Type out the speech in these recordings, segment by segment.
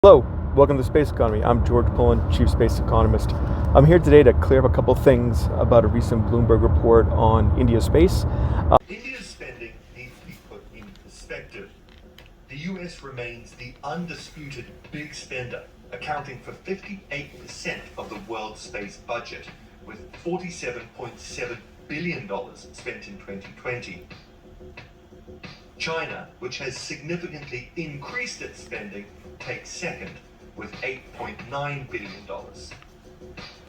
Hello, welcome to Space Economy. I'm George Pullen, Chief Space Economist. I'm here today to clear up a couple things about a recent Bloomberg report on India's space. India's spending needs to be put in perspective. The US remains the undisputed big spender, accounting for 58% of the world's space budget, with $47.7 billion spent in 2020. China, which has significantly increased its spending, takes second with $8.9 billion.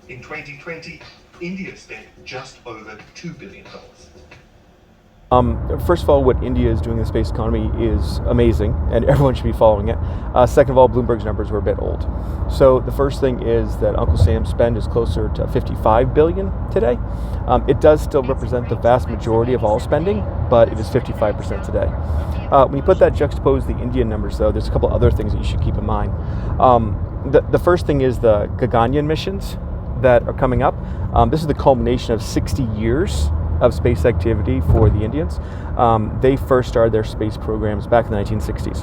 In 2020, India spent just over $2 billion. First of all, what India is doing in the space economy is amazing, and everyone should be following it. Second of all, Bloomberg's numbers were a bit old. So the first thing is that Uncle Sam's spend is closer to $55 billion today. It does still represent the vast majority of all spending, but it is 55% today. When you put that juxtapose the Indian numbers, though, there's a couple other things that you should keep in mind. The first thing is the Gaganyaan missions that are coming up. This is the culmination of 60 years of space activity for the Indians. They first started their space programs back in the 1960s.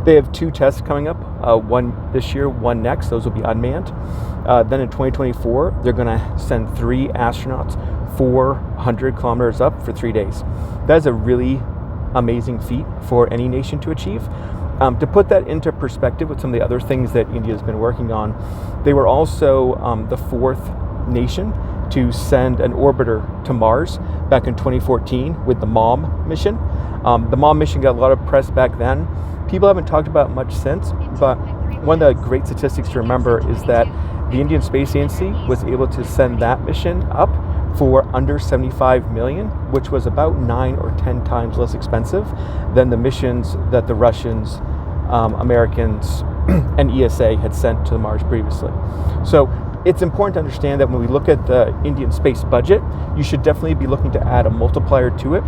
They have two tests coming up, one this year, one next. Those will be unmanned. Then in 2024, they're going to send 3 astronauts 400 kilometers up for 3 days. That is a really amazing feat for any nation to achieve. To put that into perspective with some of the other things that India has been working on, they were also the 4th nation to send an orbiter to Mars back in 2014 with the MOM mission. The MOM mission got a lot of press back then. People haven't talked about it much since, but one of the great statistics to remember is that the Indian Space Agency was able to send that mission up for under $75 million, which was about 9 or 10 times less expensive than the missions that the Russians, Americans, and ESA had sent to Mars previously. So it's important to understand that when we look at the Indian space budget, you should definitely be looking to add a multiplier to it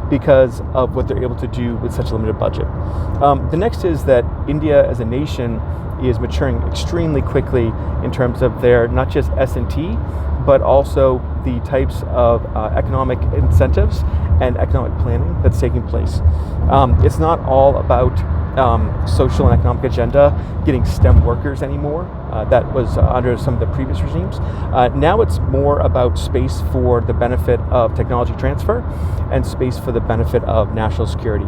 because of what they're able to do with such a limited budget. The next is that India as a nation is maturing extremely quickly in terms of their not just S&T, but also the types of economic incentives and economic planning that's taking place. It's not all about social and economic agenda, getting STEM workers anymore. That was under some of the previous regimes. Now it's more about space for the benefit of technology transfer and space for the benefit of national security.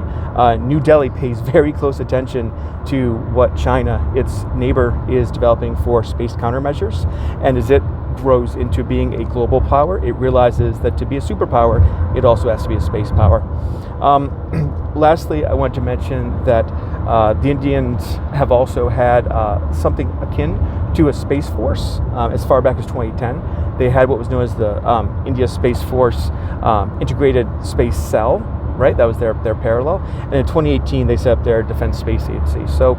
New Delhi pays very close attention to what China, its neighbor, is developing for space countermeasures. And as it grows into being a global power, it realizes that to be a superpower, it also has to be a space power. Lastly, I want to mention that the Indians have also had something akin to a Space Force as far back as 2010. They had what was known as the India Space Force Integrated Space Cell, right? That was their parallel. And in 2018, they set up their Defense Space Agency. So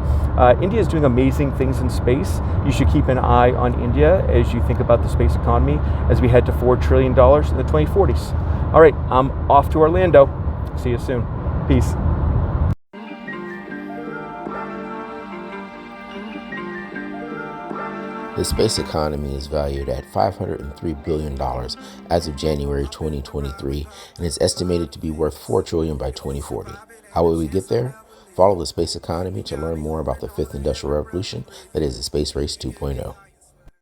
India is doing amazing things in space. You should keep an eye on India as you think about the space economy as we head to $4 trillion in the 2040s. All right, I'm off to Orlando. See you soon. Peace. The space economy is valued at $503 billion as of January 2023 and is estimated to be worth $4 trillion by 2040. How will we get there? Follow the space economy to learn more about the 5th Industrial Revolution, that is the Space Race 2.0.